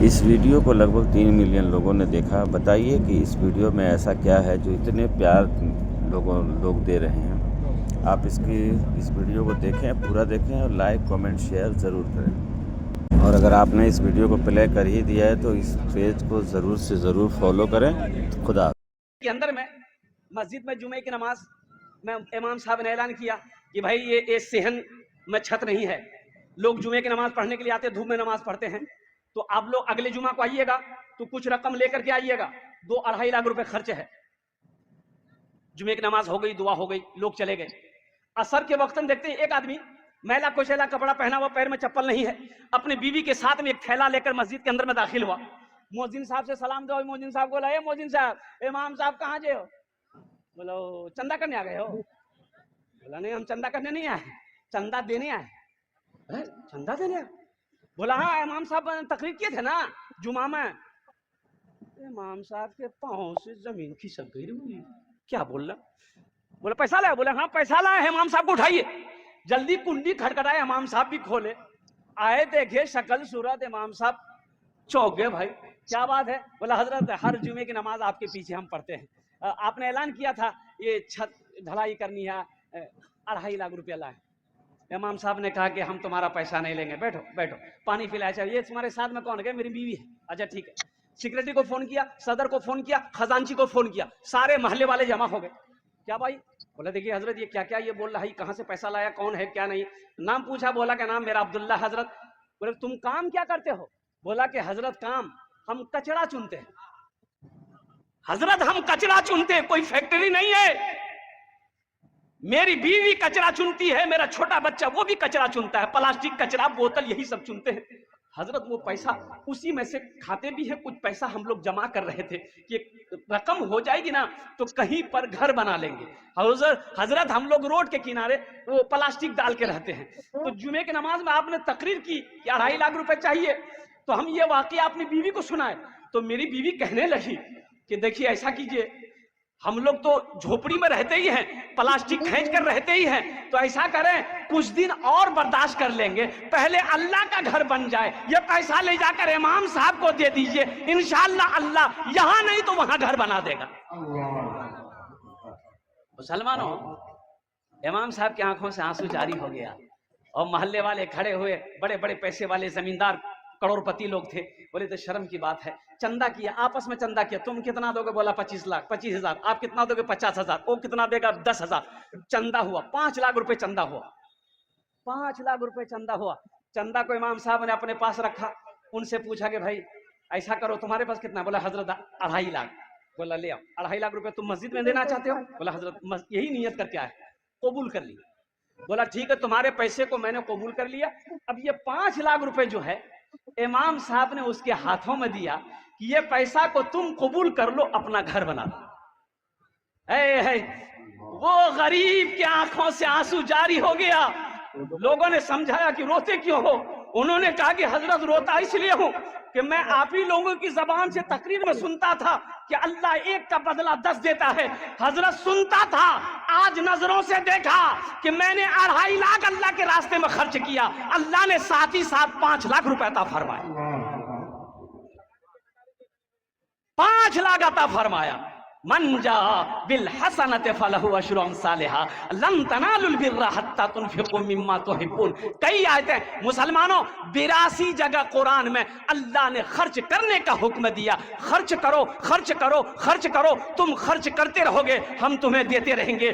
اس video کو لگ بھگ 3 ملین لوگوں نے دیکھا۔ بتائیے کہ اس ویڈیو میں ایسا کیا ہے جو اتنے پیار لوگ دے رہے ہیں۔ آپ اس ویڈیو کو دیکھیں، پورا دیکھیں اور لائک کامنٹ شیئر ضرور کریں، اور اگر آپ نے اس ویڈیو کو پلے کر ہی دیا ہے تو اس پیج کو ضرور سے ضرور فالو کریں۔ خدا کے اندر میں مسجد میں جمعے کی نماز میں امام صاحب نے اعلان کیا کہ بھائی یہ صحن میں چھت نہیں ہے، لوگ جمعے کی نماز پڑھنے کے لیے آتے، دھوپ میں نماز پڑھتے ہیں، تو آپ لوگ اگلے جمعہ کو آئیے گا تو کچھ رقم لے کر کے آئیے گا، 2-2.5 لاکھ روپے خرچ ہے۔ جمعے کی نماز ہو گئی، دعا ہو گئی، لوگ چلے گئے۔ عصر کے وقت میں دیکھتے ہیں ایک آدمی میلا کوشیلا کپڑا پہنا ہوا، پیر میں چپل نہیں ہے، اپنے بیوی کے ساتھ میں ایک تھیلا لے کر مسجد کے اندر میں داخل ہوا۔ مؤذن صاحب سے سلام دو، مؤذن صاحب کو لائے، مؤذن صاحب امام صاحب کہاں جے ہو؟ بولا چندہ کرنے آ گئے ہو؟ بولا نہیں، ہم چندہ کرنے نہیں آئے، چندہ دینے آئے۔ چندہ دینے آئے؟ بولا ہاں، امام صاحب تقریر کیے تھے نا جمعہ میں۔ امام صاحب کے پاؤں سے زمین کھسک گئی، کیا بول رہا؟ بولا پیسہ لائے؟ بولا ہاں پیسہ لائے، امام صاحب کو اٹھائیے۔ جلدی کنڈی کھٹکھٹائے، امام صاحب بھی کھولے، آئے دیکھے شکل صورت، امام صاحب چونک گئے۔ بھائی کیا بات ہے؟ بولا حضرت ہر جمعے کی نماز آپ کے پیچھے ہم پڑھتے ہیں، آپ نے اعلان کیا تھا یہ چھت ڈھلائی کرنی ہے، 2.5 لاکھ روپیہ لائے۔ امام صاحب نے کہا کہ ہم تمہارا پیسہ نہیں لیں گے، بیٹھو بیٹھو، پانی پلایا چاہیے۔ یہ تمہارے ساتھ میں کون ہے؟ میری بیوی ہے۔ اچھا ٹھیک ہے۔ سیکریٹری کو فون کیا، صدر کو فون کیا، خزانچی کو فون کیا، سارے محلے والے جمع ہو گئے۔ کیا بھائی؟ بولا دیکھیے حضرت یہ کیا کیا یہ بول رہا ہے، کہاں سے پیسہ لایا، کون ہے کیا نہیں۔ نام پوچھا، بولا کہ نام میرا عبداللہ حضرت۔ بولے تم کام کیا کرتے ہو؟ بولا کہ حضرت کام ہم کچڑا چنتے ہیں، حضرت ہم کچرا چنتے ہیں، کوئی فیکٹری نہیں ہے۔ میری بیوی کچرا چنتی ہے، میرا چھوٹا بچہ وہ بھی کچرا چنتا ہے، پلاسٹک کچرا بوتل یہی سب چنتے ہیں۔ حضرت وہ پیسہ اسی میں سے کھاتے بھی ہیں، کچھ پیسہ ہم لوگ جمع کر رہے تھے کہ رقم ہو جائے گی نا تو کہیں پر گھر بنا لیں گے۔ حضرت ہم لوگ روڈ کے کنارے وہ پلاسٹک ڈال کے رہتے ہیں، تو جمعے کی نماز میں آپ نے تقریر کی کہ 2.5 لاکھ روپے چاہیے، تو ہم یہ واقعہ اپنی بیوی کو سنائے، تو میری بیوی کہنے لگی کہ دیکھیے ایسا کیجئے، ہم لوگ تو جھوپڑی میں رہتے ہی ہیں، پلاسٹک کھینچ کر رہتے ہی ہیں، تو ایسا کریں کچھ دن اور برداشت کر لیں گے، پہلے اللہ کا گھر بن جائے، یہ پیسہ لے جا کر امام صاحب کو دے دیجئے، انشاءاللہ اللہ یہاں نہیں تو وہاں گھر بنا دے گا۔ مسلمانوں، امام صاحب کی آنکھوں سے آنسو جاری ہو گیا، اور محلے والے کھڑے ہوئے، بڑے بڑے پیسے والے زمیندار کروڑ پتی لوگ تھے، بولے تو شرم کی بات ہے، چندہ کیا، آپس میں چندہ کیا، تم کتنا دو گے؟ بولا 25 لاکھ، 25,000، آپ کتنا دو گے؟ 50,000، وہ کتنا دے گا؟ 10,000، چندہ ہوا 5 لاکھ روپے، چندہ ہوا 5 لاکھ روپے، چندہ ہوا۔ چندہ کو امام صاحب نے اپنے پاس رکھا، ان سے پوچھا کہ بھائی ایسا کرو تمہارے پاس کتنا؟ بولا حضرت 2.5 لاکھ۔ بولا لے آؤ، 2.5 لاکھ روپے تم مسجد میں دینا چاہتے ہو؟ بولا حضرت یہی نیت کر کے آئے، قبول کر لیا۔ بولا ٹھیک ہے، تمہارے پیسے کو میں نے قبول کر لیا، اب یہ 5 لاکھ روپے جو ہے امام صاحب نے اس کے ہاتھوں میں دیا کہ یہ پیسہ کو تم قبول کر لو، اپنا گھر بنا دو۔ وہ غریب کے آنکھوں سے آنسو جاری ہو گیا۔ لوگوں نے سمجھایا کہ روتے کیوں ہو؟ انہوں نے کہا کہ حضرت روتا اس لیے ہوں کہ میں آپ ہی لوگوں کی زبان سے تقریر میں سنتا تھا کہ اللہ ایک کا بدلہ 10 دیتا ہے۔ حضرت سنتا تھا، آج نظروں سے دیکھا کہ میں نے 2.5 لاکھ اللہ کے راستے میں خرچ کیا، اللہ نے ساتھ ہی ساتھ 5 لاکھ روپے عطا فرمایا، 5 لاکھ عطا فرمایا۔ من جاء بالحسنۃ فلہ عشر امثالھا لن تنالوا البر حتی تنفقوا مما تحبون۔ کئی آیتیں مسلمانوں 82 جگہ قرآن میں اللہ نے خرچ کرنے کا حکم دیا۔ خرچ کرو، خرچ کرو، خرچ کرو، تم خرچ کرتے رہو گے، ہم تمہیں دیتے رہیں گے۔